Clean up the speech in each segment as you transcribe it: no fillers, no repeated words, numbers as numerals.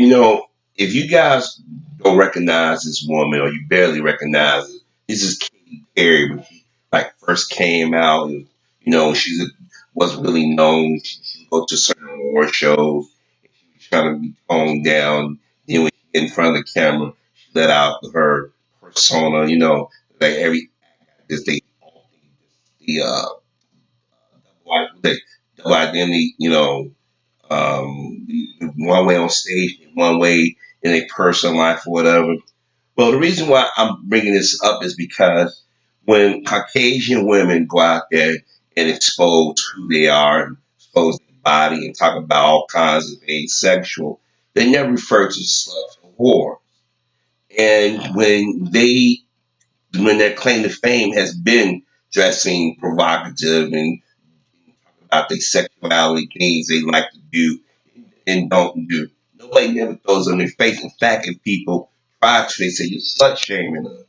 You know, if you guys don't recognize this woman or you barely recognize it, this is Katy Perry when she like first came out. And, wasn't really known. She would go to certain award shows. And she was trying to be toned down. Then when she get in front of the camera, she let out her persona. Like every this they the the double identity. One way on stage, one way in a personal life or whatever. Well, the reason why I'm bringing this up is because when Caucasian women go out there and expose who they are, and expose their body, and talk about all kinds of things sexual, they never refer to sluts or whore. And when their claim to fame has been dressing provocative and about their sexuality, things they like to do and don't do. Nobody never throws it in their face. In fact, if people try to, they say you're slut shaming them.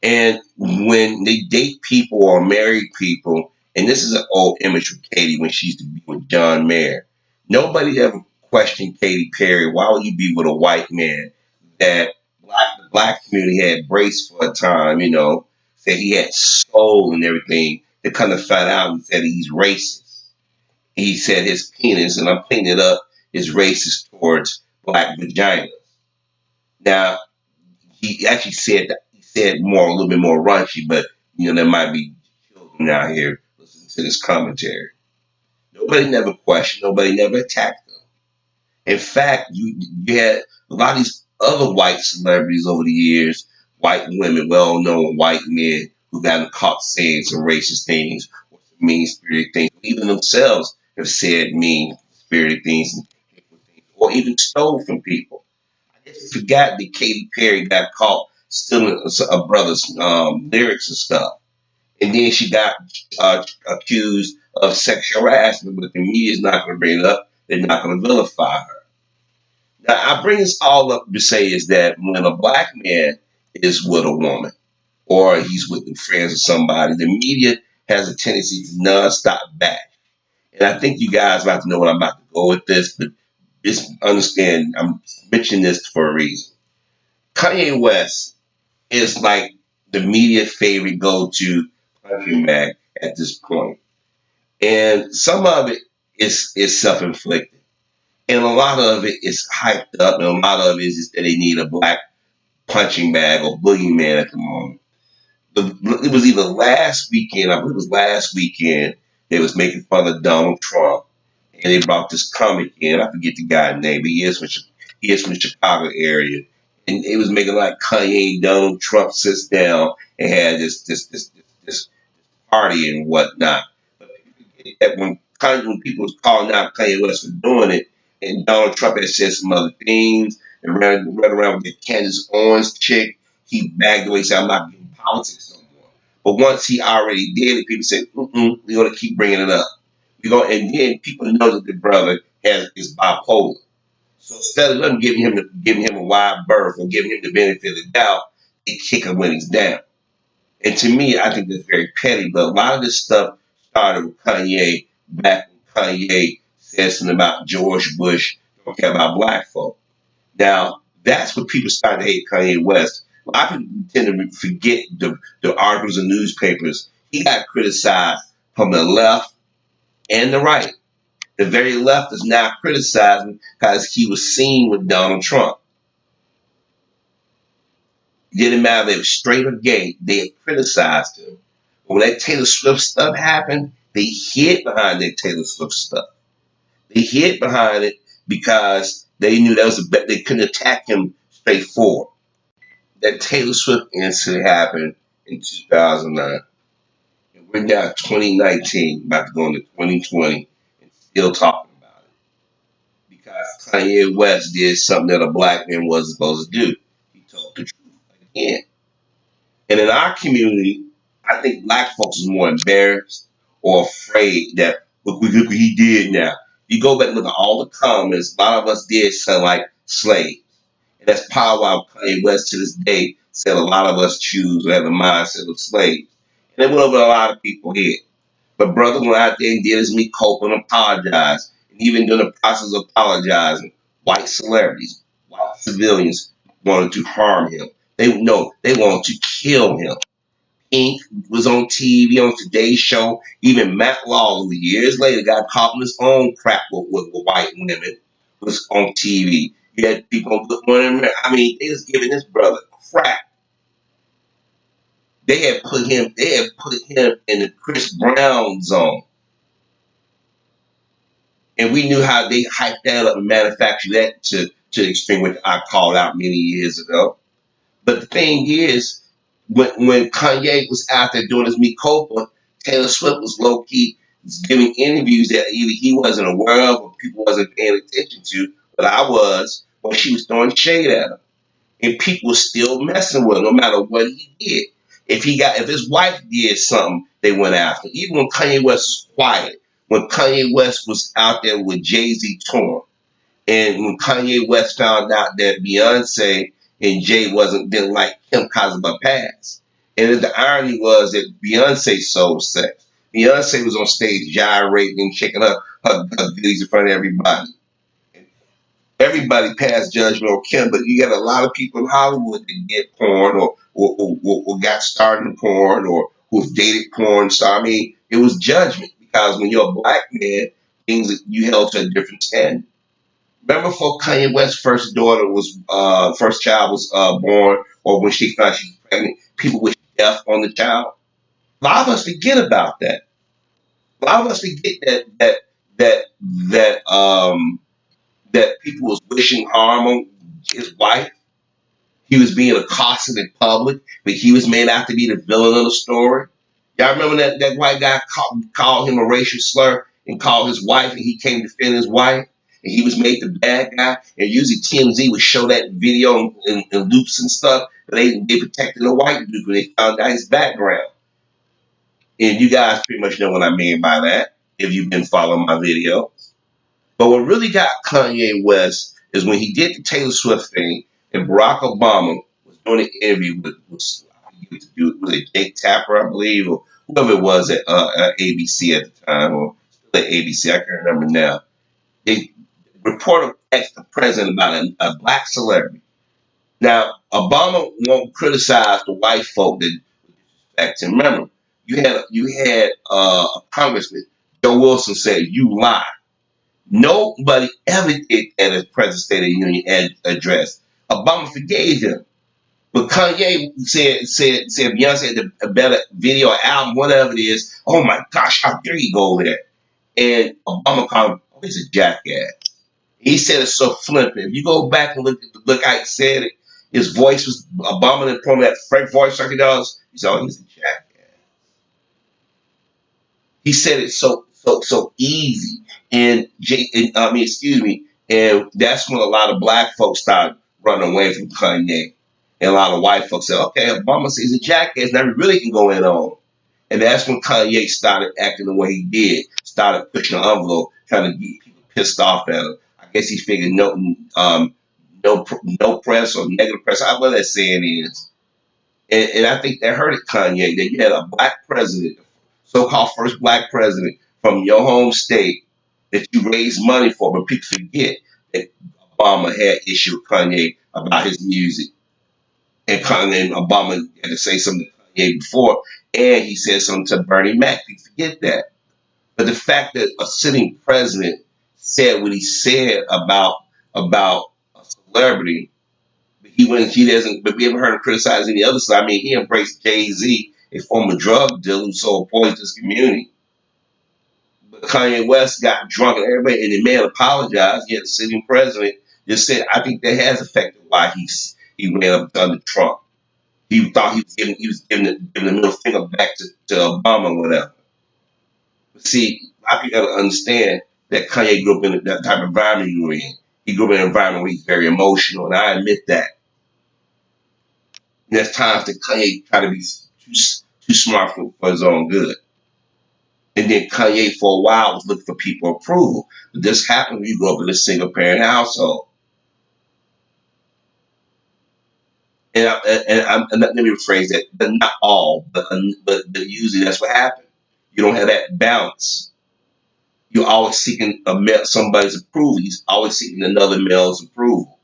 And when they date people or marry people, and this is an old image of Katie when she used to be with John Mayer. Nobody ever questioned Katy Perry. Why would you be with a white man that the black community had braced for a time, said he had soul and everything. They kind of found out and said he's racist. He said his penis, and I'm cleaning it up, is racist towards black vaginas. Now, he actually said that he said a little bit more raunchy, but there might be children out here listening to this commentary. Nobody never questioned, nobody never attacked them. In fact, you had a lot of these other white celebrities over the years, white women, well-known white men who got caught saying some racist things or some mean-spirited things. Even themselves have said mean-spirited things or even stole from people. I just forgot that Katy Perry got caught stealing a brother's lyrics and stuff. And then she got accused of sexual harassment, but the media is not going to bring it up. They're not going to vilify her. Now, I bring this all up to say is that when a black man is with a woman or he's with the friends of somebody, the media has a tendency to non-stop bash. And I think you guys about to know what I'm about to go with this, but just understand I'm mentioning this for a reason. Kanye West is like the media favorite go-to country mag at this point. And some of it is self-inflicted. And a lot of it is hyped up, and a lot of it is that they need a black punching bag or boogeyman at the moment. It was either last weekend, I believe it was last weekend, they was making fun of Donald Trump. And they brought this comic in, I forget the guy's name, but he is from the Chicago area. And it was making like Kanye and Donald Trump sits down and had this party and whatnot. But when people was calling out Kanye West for doing it, and Donald Trump had said some other things and ran around with the Candace Owens chick, he backed away and said, I'm not getting politics no more. But once he already did it, people said, we're going to keep bringing it up. And then people know that the brother is bipolar. So instead of them giving him a wide berth or giving him the benefit of the doubt, they kick him when he's down. And to me, I think that's very petty. But a lot of this stuff started with Kanye back when Kanye said something about George Bush, don't care about black folk. Now, that's what people started to hate Kanye West. A lot of people tend to forget the articles in newspapers. He got criticized from the left and the right. The very left is now criticizing because he was seen with Donald Trump. It didn't matter if they were straight or gay, they had criticized him. But when that Taylor Swift stuff happened, they hid behind that Taylor Swift stuff. They hid behind it because they knew that was a bet. They couldn't attack him straightforward. That Taylor Swift incident happened in 2009. And we're now 2019, about to go into 2020, and still talking about it. Because Kanye West did something that a black man wasn't supposed to do. He told the truth again. And in our community, I think black folks are more embarrassed or afraid that, look what he did now. You go back and look at all the comments, a lot of us did sound like slaves. And that's probably why Kanye West to this day said a lot of us choose or have the mindset of slaves. And it went over a lot of people's head. But brother went out there and did his me cope and apologized. And even during the process of apologizing, white celebrities, white civilians wanted to harm him. They wanted to kill him. Inc. was on TV on Today's Show. Even Matt Lawler, years later, got caught in his own crap with white women. Was on TV. You had people on Good Morning. I mean, they was giving this brother crap. They had put him in the Chris Brown zone. And we knew how they hyped that up and manufactured that to the extreme, which I called out many years ago. But the thing is, when Kanye was out there doing his Me Copa, Taylor Swift was low key giving interviews that either he wasn't aware of or people wasn't paying attention to, but I was, or she was throwing shade at him. And people were still messing with him no matter what he did. If his wife did something, they went after him. Even when Kanye West was quiet, when Kanye West was out there with Jay-Z touring, and when Kanye West found out that Beyonce and Jay didn't like him because of her past. And the irony was that Beyonce sold sex. Beyonce was on stage gyrating and shaking her goodies in front of everybody. Everybody passed judgment on Kim, but you got a lot of people in Hollywood that get porn or got started in porn or who've dated porn star. I mean, it was judgment because when you're a black man, things that you held to a different standard. Remember before Kanye West's first child was born, or when she found she was pregnant, people wished death on the child. A lot of us forget about that. A lot of us forget that that um that people was wishing harm on his wife. He was being accosted in public, but he was made out to be the villain of the story. Y'all remember that white guy called him a racial slur and called his wife, and he came to defend his wife, and he was made the bad guy. And usually TMZ would show that video in loops and stuff, but they protected the white dude when they found out his background. And you guys pretty much know what I mean by that if you've been following my video. But what really got Kanye West is when he did the Taylor Swift thing, and Barack Obama was doing an interview was it Jake Tapper, I believe, or whoever it was at ABC at the time, or still at ABC, I can't remember now. The reporter asked the president about a black celebrity. Now, Obama won't criticize the white folk that disrespect him. Remember, you had a congressman, Joe Wilson, said, "You lie." Nobody ever did that as President State of the Union address. Obama forgave him. But Kanye said Beyonce had a better video or album, whatever it is. Oh my gosh, how dare you go there? And Obama called him, oh, he's a jackass. He said it so flippant. If you go back and look how he said it, his voice was Obama didn't put that Frank voice like he does. He said, oh, he's a jackass. He said it so easy. Excuse me. And that's when a lot of black folks started running away from Kanye. And a lot of white folks said, okay, Obama says he's a jackass, now we really can go in on. And that's when Kanye started acting the way he did, started pushing the envelope, trying to get people pissed off at him. I guess he figured no press or negative press, however that saying is. And I think that hurted Kanye, that you had a black president, so-called first black president from your home state that you raised money for, but people forget that Obama had issue with Kanye about his music. And Obama had to say something to Kanye before, and he said something to Bernie Mac. People forget that. But the fact that a sitting president said what he said about a celebrity, but we haven't heard him criticize any other side. I mean, he embraced Jay-Z, a former drug dealer who sold poison to his community. But Kanye West got drunk and everybody, and the man apologized. Yet the sitting president just said, I think that has affected why he ran up under Trump. He thought he was giving the middle finger back to Obama or whatever. But see, I think you got to understand that Kanye grew up in that type of environment you were in. He grew up in an environment where he's very emotional, and I admit that. And there's times that Kanye try to be too smart for his own good. And then Kanye for a while was looking for people approval. But this happened when you grow up in a single parent household. And let me rephrase that, but not all, but usually that's what happened. You don't have that balance. You're always seeking somebody's approval. He's always seeking another male's approval.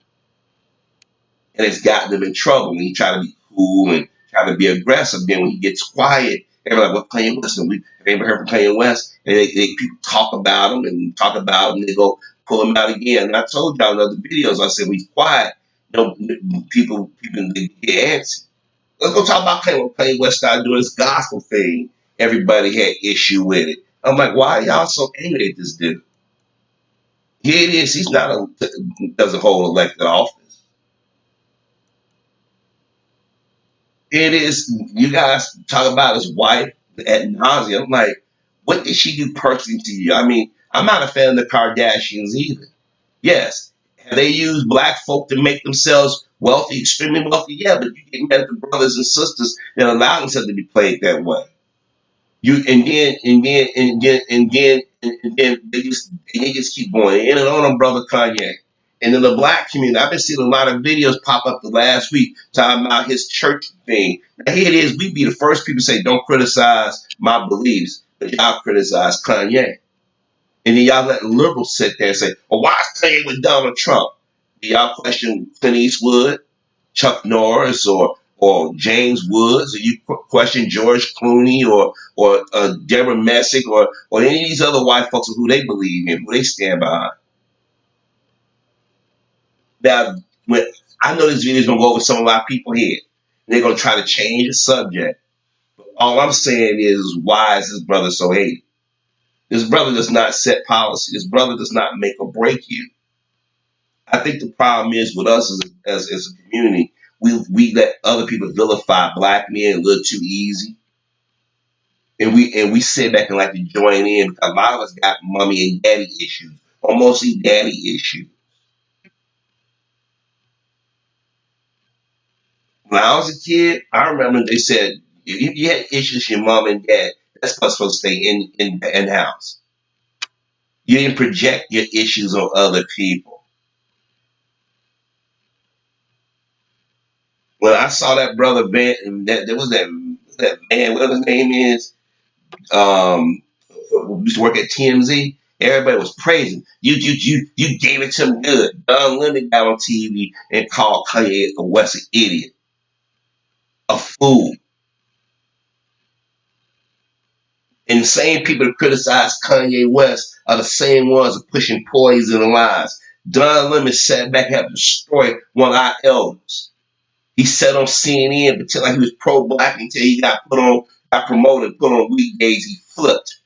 And it's gotten him in trouble when he try to be cool and try to be aggressive. Then when he gets quiet, everybody's like, well, Kanye West, and we have ever heard from Kanye West, and people talk about him and talk about him, and they go pull him out again. And I told y'all in other videos, I said, when he's quiet, people they get antsy. Let's go talk about Kanye. When Kanye West started doing his gospel thing, everybody had issue with it. I'm like, why are y'all so angry at this dude? Here it is. He's not doesn't hold elected office. It is. You guys talk about his wife at nauseum. I'm like, what did she do personally to you? I mean, I'm not a fan of the Kardashians either. Yes, have they used black folk to make themselves wealthy, extremely wealthy? Yeah, but you get mad at the brothers and sisters that allow themselves to be played that way. You and then they just keep going in and on brother Kanye. And in the black community, I've been seeing a lot of videos pop up the last week talking about his church thing. Now here it is, we be the first people to say, don't criticize my beliefs, but y'all criticize Kanye. And then y'all let liberals sit there and say, well, why is Kanye with Donald Trump? Do y'all question Clint Eastwood, Chuck Norris, or James Woods? Or you question George Clooney or Deborah Messick or any of these other white folks who they believe in, who they stand behind? Now, when I know this video is gonna go over some of our people here, they're gonna try to change the subject. But all I'm saying is, why is this brother so hated? This brother does not set policy. This brother does not make or break you. I think the problem is with us as a community, we let other people vilify black men a little too easy, and we sit back and like to join in. A lot of us got mommy and daddy issues, or mostly daddy issues. When I was a kid, I remember they said if you had issues with your mom and dad, that's supposed to stay in house. You didn't project your issues on other people. When I saw that brother Van, that there was that man, whatever his name is, who used to work at TMZ. Everybody was praising you gave it to him good. Don Lemon got on TV and called Kanye West an idiot, a fool. And the same people that criticize Kanye West are the same ones that are pushing poison and lies. Don Lemon sat back and had to destroy one of our elders. He sat on CNN, pretend like he was pro-black until he got promoted, put on weekdays, he flipped.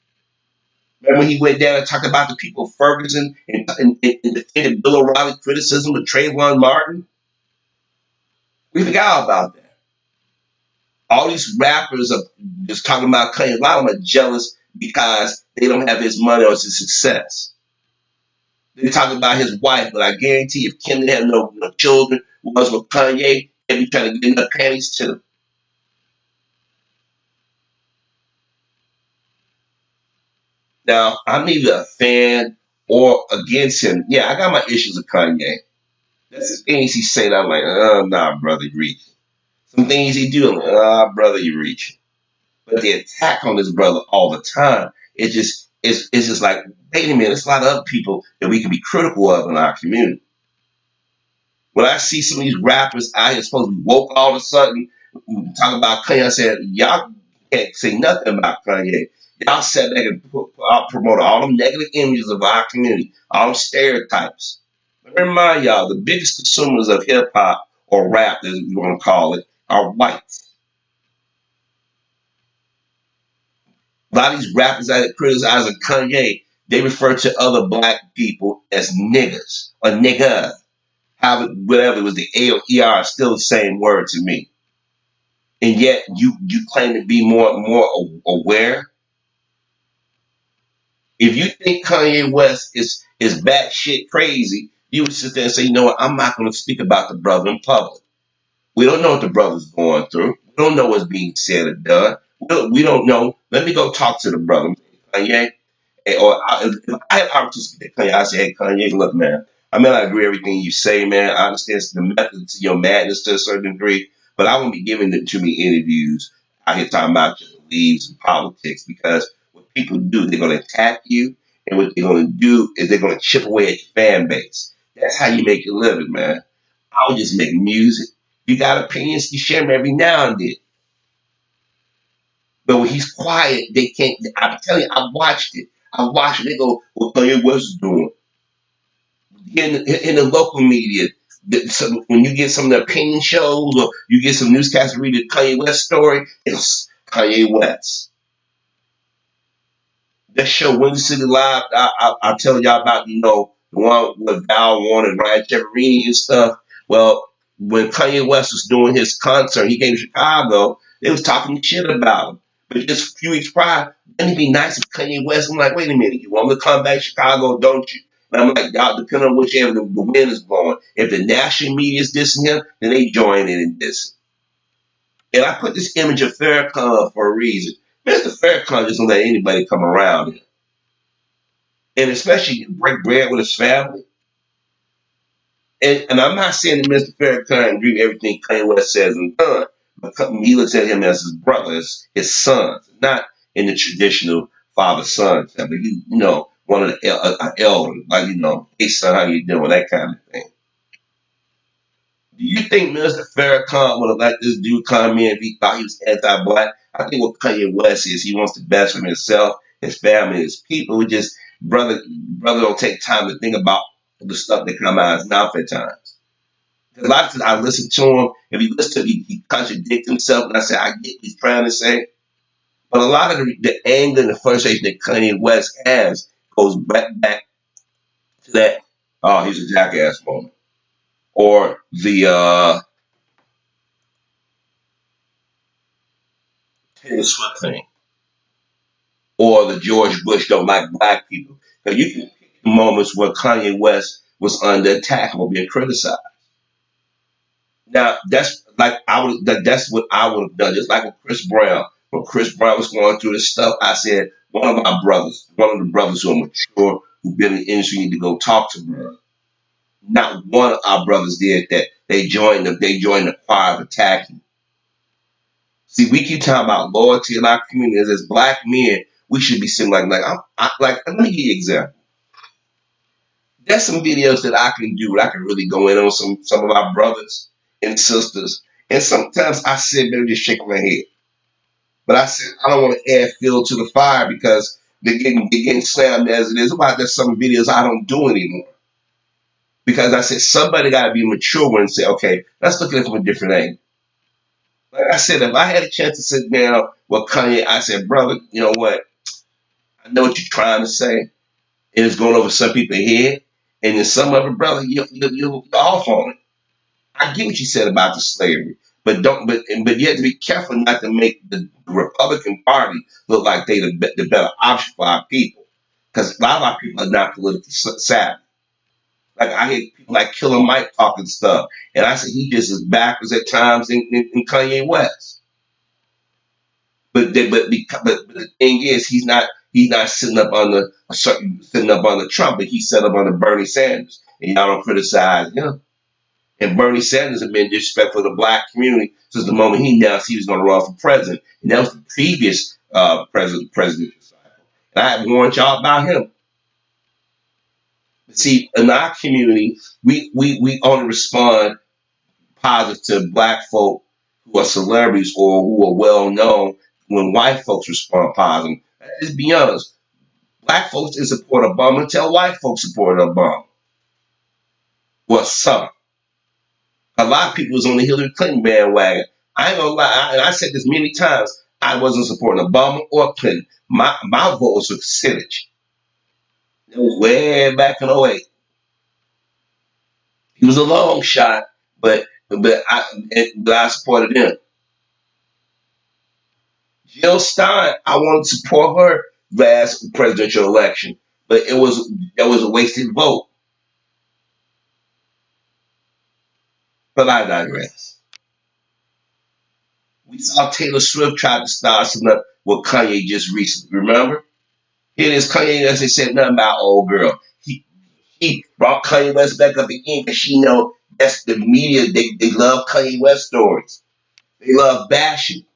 Remember when he went down and talked about the people of Ferguson and defended Bill O'Reilly criticism of Trayvon Martin? We forgot about that. All these rappers are just talking about Kanye. A lot of them are jealous because they don't have his money or his success. They talk about his wife, but I guarantee if Kim didn't have no children, was with Kanye, they'd be trying to get in the panties too. Now, I'm neither a fan or against him. Yeah, I got my issues with Kanye. That's the things he said. I'm like, oh, nah, brother, you reaching. Some things he do, I'm like, brother, you reaching. But the attack on this brother all the time, it's just like, wait a minute, there's a lot of other people that we can be critical of in our community. When I see some of these rappers out here supposed to be woke all of a sudden, talking about Kanye, I said, y'all can't say nothing about Kanye. Y'all sat back and promoted all them negative images of our community, all them stereotypes. Let me remind y'all, the biggest consumers of hip hop or rap, as you want to call it, are whites. A lot of these rappers that are criticizing Kanye, they refer to other black people as niggas or nigga. Whatever it was, the A or ER is still the same word to me. And yet you claim to be more aware. If you think Kanye West is batshit crazy, you would sit there and say, you know what, I'm not going to speak about the brother in public. We don't know what the brother's going through. We don't know what's being said or done. We don't know. Let me go talk to the brother. Kanye, if I had opportunity to Kanye, I say, hey, Kanye, look, man, I may not agree with everything you say, man. I understand the method to your madness to a certain degree, but I won't be giving too many interviews out here talking about your beliefs and politics because what people do, they're going to attack you And what they're going to do is they're going to chip away at your fan base. That's how you make your living, man. I would just make music. You got opinions, you share them every now and then. But when he's quiet, they can't. I'm telling you, I watched it. I watched it. They go, "What Kanye West is doing?" In the local media, so when you get some of the opinion shows or you get some newscasters read the Kanye West story, it's Kanye West. That show, Windy City Live, I tell y'all about, the one with Val Warner and Ryan Severini and stuff. Well, when Kanye West was doing his concert, he came to Chicago, they was talking shit about him. But just a few weeks prior, wouldn't it be nice if Kanye West, I'm like, wait a minute, you want me to come back to Chicago, don't you? And I'm like, y'all, depending on whichever the wind is blowing. If the national media is dissing him, then they join in and diss. And I put this image of Farrakhan for a reason. Mr. Farrakhan doesn't let anybody come around him. And especially break bread with his family. And I'm not saying that Mr. Farrakhan agree with everything Kanye West says and done, but he looks at him as his brother, as his son, not in the traditional father-son sense, but one of the elders, like, hey son, how you doing, that kind of thing. Do you think Mr. Farrakhan would have let this dude come in if he thought he was anti-black? I think what Kanye West is, he wants the best for himself, his family, his people. It just brother don't take time to think about the stuff that come out of his mouth at times. A lot of times I listen to him. If you listen to him, he contradicts himself, and I say I get what he's trying to say. But a lot of the anger and the frustration that Kanye West has goes back to that. Oh, he's a jackass moment, or the Taylor Swift thing, or the George Bush don't like black people. Because you can pick moments where Kanye West was under attack or being criticized. Now that's like that's what I would have done. Just like with Chris Brown. When Chris Brown was going through this stuff, I said, one of the brothers who are mature, who've been in the industry, need to go talk to her. Not one of our brothers did that. They joined the choir of attacking. See, we keep talking about loyalty in our communities. As black men, we should be sitting let me give you an example. There's some videos that I can do. I can really go in on some of our brothers and sisters. And sometimes I sit there and just shake my head. But I said I don't want to add fuel to the fire because they're getting slammed as it is. About there's some videos I don't do anymore. Because I said somebody got to be mature and say, okay, let's look at it from a different angle. Like I said, if I had a chance to sit down with Kanye, I said, brother, you know what? I know what you're trying to say, and it's going over some people's head. And then some other brother, you're off on it. I get what you said about the slavery, but you have to be careful not to make the Republican Party look like they the better option for our people, because a lot of our people are not politically savvy. Like I hear people like Killer Mike talking stuff, and I said he just as backwards at times in Kanye West. But the thing is, he's not sitting up on the Trump, but he's sitting up on the Bernie Sanders, and y'all don't criticize him. And Bernie Sanders has been disrespectful to the black community since the moment he announced he was going to run for president, and that was the previous presidential cycle. And I have warned y'all about him. But see, in our community, we only respond positive to black folk who are celebrities or who are well known when white folks respond positive. Let's be honest. Black folks didn't support Obama until white folks supported Obama. Well, some. A lot of people was on the Hillary Clinton bandwagon. I ain't gonna lie, and I said this many times, I wasn't supporting Obama or Clinton. My vote was for Kucinich. It was way back in '08. He was a long shot, but I supported him. Jill Stein, I wanted to support her last presidential election, but it was a wasted vote. But I digress. We saw Taylor Swift try to start something up with Kanye just recently. Remember? Here it is, Kanye West. They said nothing about old girl. He brought Kanye West back up again because she know that's the media. They love Kanye West stories. They love bashing.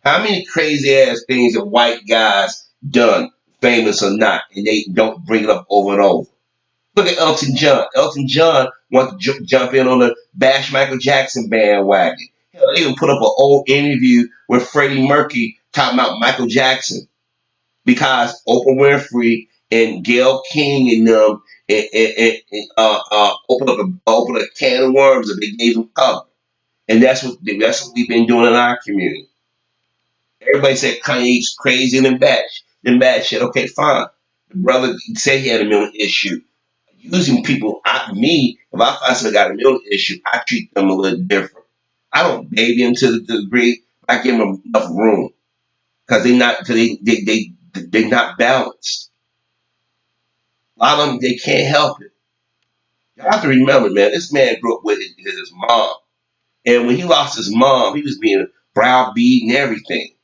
How many crazy ass things have white guys done famous or not, and they don't bring it up over and over. Look at Elton John. Elton John wants to jump in on the Bash Michael Jackson bandwagon. Hell, they even put up an old interview with Freddie Mercury talking about Michael Jackson because Oprah Winfrey and Gayle King and them opened a can of worms and they gave him cover. And that's what we've been doing in our community. Everybody said Kanye's crazy and bad shit. Okay, fine. The brother said he had a mental issue. Using people, if I find somebody got a mental issue, I treat them a little different. I don't baby them to the degree, but I give them enough room because they're not balanced. A lot of them they can't help it. You have to remember, man, this man grew up with his mom, and when he lost his mom, he was being browbeat and everything.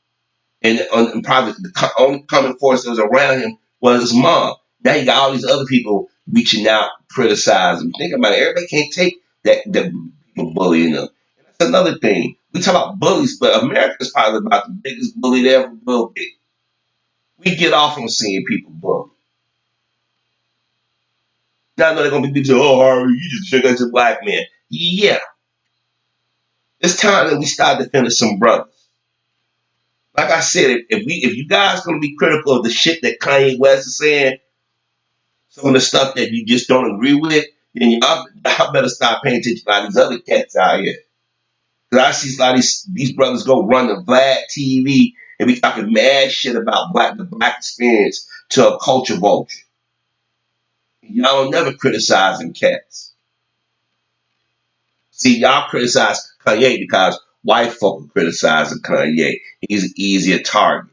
And probably the only common force that was around him was his mom. Now you got all these other people reaching out, criticizing. Think about it. Everybody can't take that people bullying them. And that's another thing. We talk about bullies, but America is probably about the biggest bully there ever will be. We get off on seeing people bully. Now I know they're gonna be people say, "Oh, Harvey, you just think that's a black man." Yeah, it's time that we start defending some brothers. Like I said, if you guys gonna be critical of the shit that Kanye West is saying, some of the stuff that you just don't agree with, then y'all better start paying attention to a lot of these other cats out here. Because I see a lot of these brothers go run the Vlad TV and be talking mad shit about the black experience to a culture vulture. Y'all don't never criticize them cats. See, y'all criticize Kanye because white folk are criticizing Kanye. He's an easier target.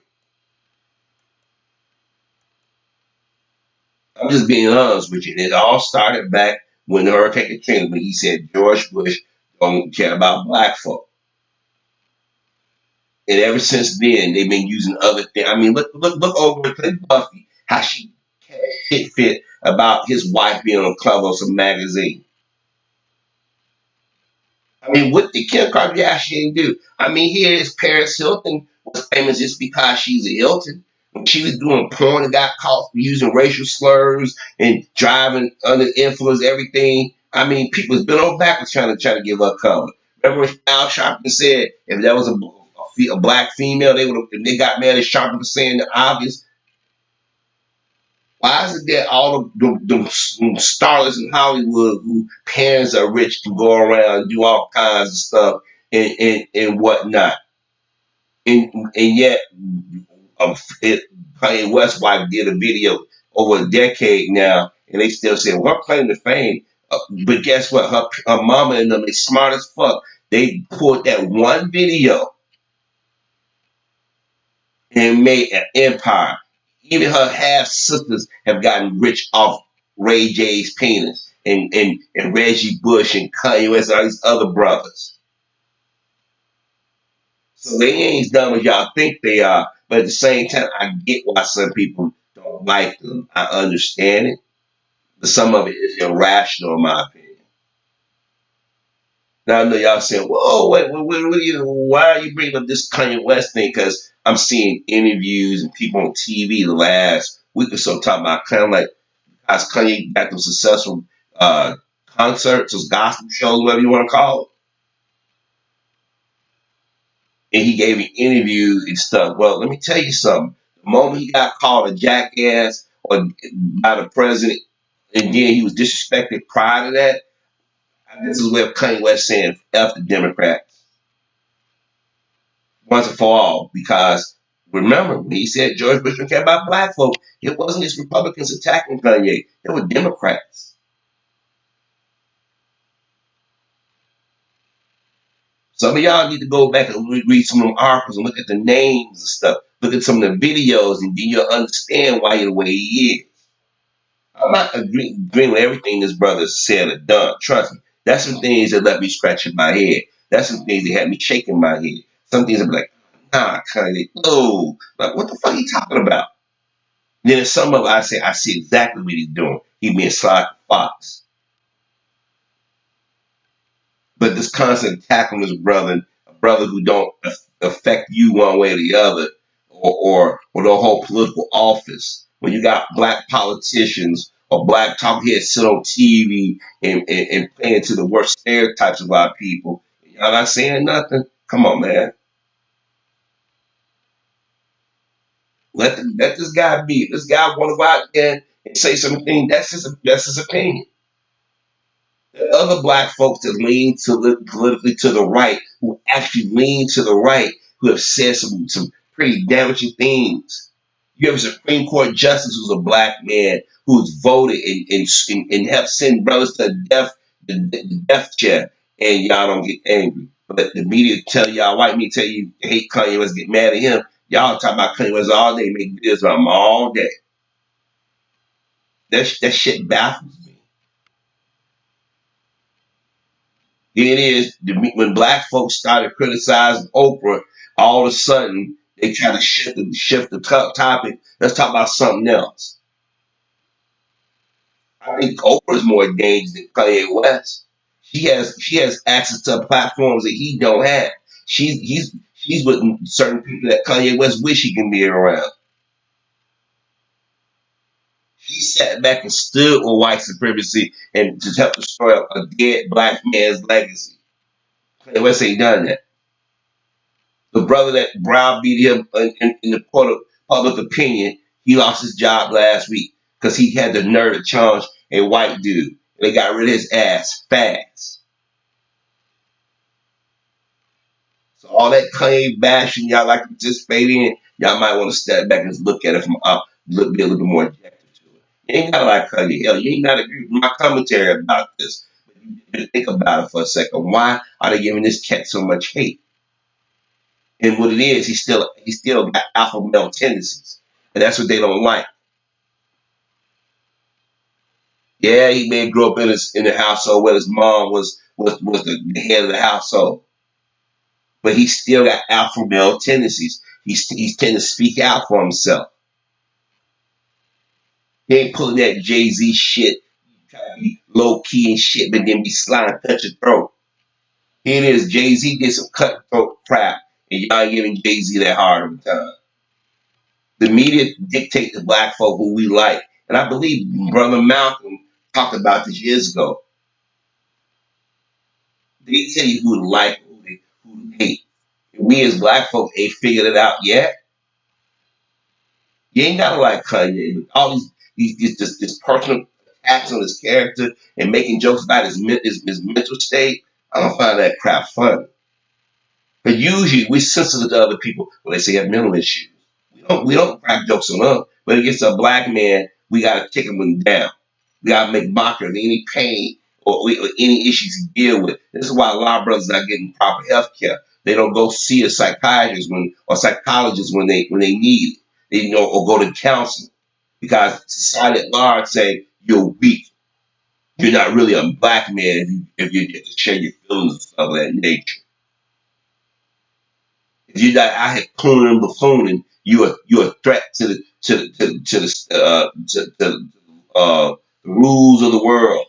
I'm just being honest with you. And it all started back when Hurricane Katrina, when he said George Bush don't care about black folk. And ever since then, they've been using other things. I mean, look over at Clay Buffy, how she shit fit about his wife being on the cover of some magazine. I mean, what did Kim Kardashian do? I mean, here is Paris Hilton was famous just because she's a Hilton. When she was doing porn and got caught for using racial slurs and driving under influence, everything. I mean, people has been on backwards trying to give her cover. Remember when Al Sharpton said if there was a black female, they would have if they got mad at Sharpton for saying the obvious. Why is it that all the starlets in Hollywood who parents are rich can go around and do all kinds of stuff and whatnot? And yet, Kanye West's wife did a video over a decade now, and they still say, well, her claim to fame. But guess what? Her mama and them, they smart as fuck. They pulled that one video and made an empire. Even her half sisters have gotten rich off Ray J's penis and Reggie Bush and Kanye West and all these other brothers. So they ain't as dumb as y'all think they are. But at the same time, I get why some people don't like them. I understand it. But some of it is irrational in my opinion. Now I know y'all saying, "Whoa, why are you bringing up this Kanye West thing?" Because I'm seeing interviews and people on TV the last week or so talking about kind of like as Kanye got them successful concerts or gospel shows, whatever you want to call it, and he gave an interview and stuff. Well, let me tell you something. The moment he got called a jackass or by the president, and then he was disrespected prior to that, this is where Kanye West saying F the Democrats once and for all. Because remember, when he said George Bush didn't care about black folk, it wasn't just Republicans attacking Kanye, it were Democrats. Some of y'all need to go back and read some of them articles and look at the names and stuff. Look at some of the videos and then you'll understand why you're the way he is. I'm not agreeing with everything this brother said or done. Trust me. That's some things that let me scratching my head. That's some things that had me shaking my head. Some things I'm like, nah, Kanye, no. Like, what the fuck are you talking about? Then in some of it, I see exactly what he's doing. He being sly like a fox. But this constant attack on his brother, a brother who don't affect you one way or the other, or the whole political office. when you got black politicians or black talk heads sit on TV and play into the worst stereotypes of our people. Y'all not saying nothing? Come on, man. Let this guy be. This guy want to go out there and say something. That's his opinion. There are other black folks that lean politically to the right, who actually lean to the right, who have said some pretty damaging things. You have a Supreme Court justice who's a black man who's voted and helped send brothers to the death chair, and y'all don't get angry. But the media tell y'all, white media tell you hate Kanye West, get mad at him. Y'all talk about Kanye West all day, make videos about him all day. That shit baffles me. Here it is. When black folks started criticizing Oprah, all of a sudden they try to shift the topic. Let's talk about something else. I think Oprah is more dangerous than Kanye West. She has access to platforms that he don't have. She's with certain people that Kanye West wish he can be around. He sat back and stood with white supremacy and to help destroy a dead black man's legacy. Kanye West ain't done that. The brother that browbeat him in the court of public opinion, he lost his job last week because he had the nerve to challenge a white dude. And they got rid of his ass fast. So all that Kanye bashing y'all like to participate in, y'all might want to step back and look at it from up, be a little bit more objective to it. You ain't gotta like Kanye. Hell, you ain't gotta agree with my commentary about this. But you think about it for a second. Why are they giving this cat so much hate? And what it is, he still got alpha male tendencies, and that's what they don't like. Yeah, he may grow up in a household where his mom was the head of the household, but he still got alpha male tendencies. He's tend to speak out for himself. He ain't pulling that Jay Z shit, trying to be low key and shit, but then be slime touch your throat. Here it is, Jay Z did some cutthroat crap, and y'all ain't giving Jay Z that hard of a time. The media dictate to black folk who we like. And I believe Brother Malcolm talked about this years ago. They tell you who to like, who to hate. And we as black folk ain't figured it out yet. You ain't gotta like Kanye, but all this personal attacks on his character and making jokes about his mental state. I don't find that crap funny. But usually we're sensitive to other people when they say have mental issues. We don't crack jokes on them. When it gets to a black man, we gotta kick him down. We gotta make mockery of any pain or any issues he deal with. This is why a lot of brothers not getting proper health care. They don't go see a psychiatrist or psychologist when they need it. Or go to counseling. Because society at large say you're weak. You're not really a black man if you get to share your feelings of that nature. If you're not out here clowning and buffooning, you're a threat to the rules of the world.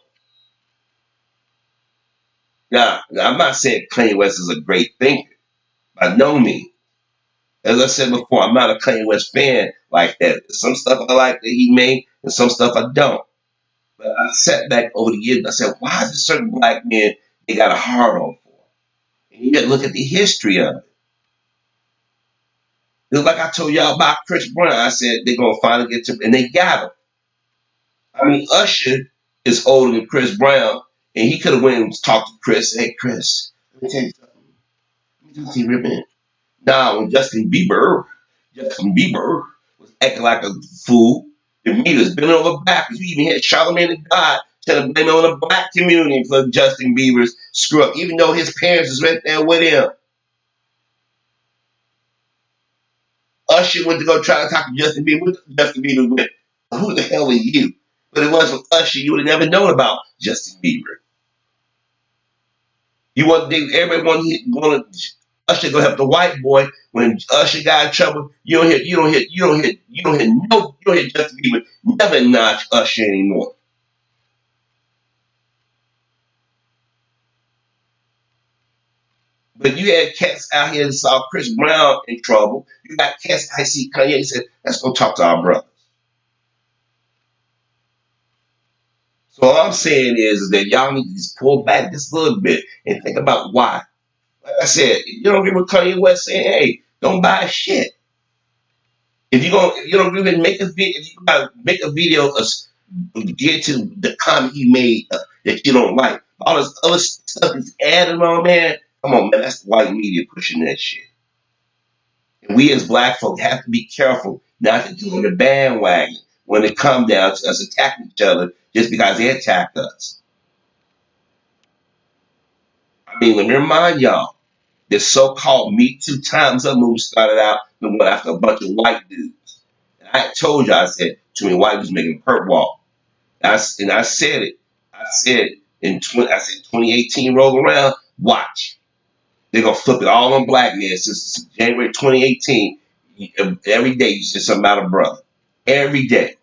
Now, I'm not saying Kanye West is a great thinker by no means. As I said before, I'm not a Kanye West fan like that. There's some stuff I like that he made, and some stuff I don't. But I sat back over the years and I said, why is a certain black man they got a hard on for? And you got to look at the history of it. Just like I told y'all about Chris Brown, I said they're gonna finally get to, and they got him. I mean, Usher is older than Chris Brown, and he could have went and talked to Chris. Hey, Chris, let me tell you something. Let me talk to you real minute. Now, when Justin Bieber was acting like a fool, the media's been over backwards. We even had Charlamagne the God trying to blame it on the black community for Justin Bieber's screw up, even though his parents was right there with him. Usher went to go try to talk to Justin Bieber. Justin Bieber went, who the hell are you? But it wasn't Usher, you would have never known about Justin Bieber. Everybody wanted Usher to go help the white boy. When Usher got in trouble, you don't hear Justin Bieber never notch Usher anymore. But you had cats out here that saw Chris Brown in trouble. You got cats I see Kanye said, let's go talk to our brothers. So all I'm saying is that y'all need to just pull back just a little bit and think about why. Like I said, you don't agree with Kanye West saying, "Hey, don't buy shit." If you don't agree with make a video, if you gotta make a video get to the comment he made that you don't like, all this other stuff is added on, man. Come on, man, that's white media pushing that shit. And we as black folk have to be careful not to get on the bandwagon when it comes down to us attacking each other just because they attacked us. I mean, let me remind y'all, this so-called Me Too Times Up movement started out and went after a bunch of white dudes. And I told you, I said, too many white dudes making a perp walk. And I said it. I said I said 2018 roll around, watch. They're gonna flip it all on black men since January 2018. Every day you see something about a brother. Every day.